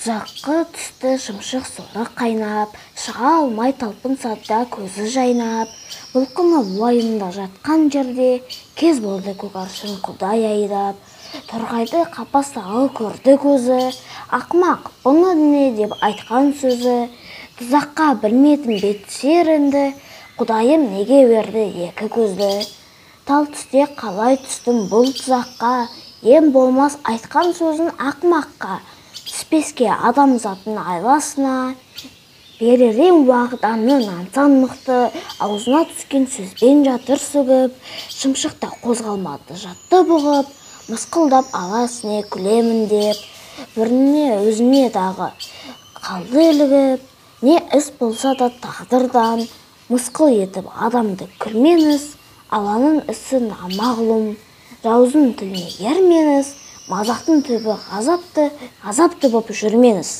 Тұзаққа түсті шымшық соры қайнап, шыға алмай талпынса да көзі жайнап. Бұлқынып уайымда жатқан жерде, кез болды көк аршын Құдай айдап. Торғайды қапастағы көрді көзі, ақымақ бұны не деп айтқан сөзі. Тұзаққа білмедім бет серінді, Құдайым неге берді екі көзді. Тал түсте қалай түстім бұл тұзаққа, ем болмас айтқан сөзін ақымаққа. Түспеске адамзаттың айласына, беререм уағданы нансан мықты, аузына түскен сөзбен жатыр сүгіп. Шымшықта қозғалмады жатты бұғып, мысқылдап аласыне күлемін деп. Біріне өзіне дағы қалды ілігіп, не іс болса да тағдырдан. Мысқыл етіп адамды күлмеңіз, аланың ісі намағлұм. Жаузың тіліне ермеңіз, мазақтың түбі ғазапты боп жүрмеңіз.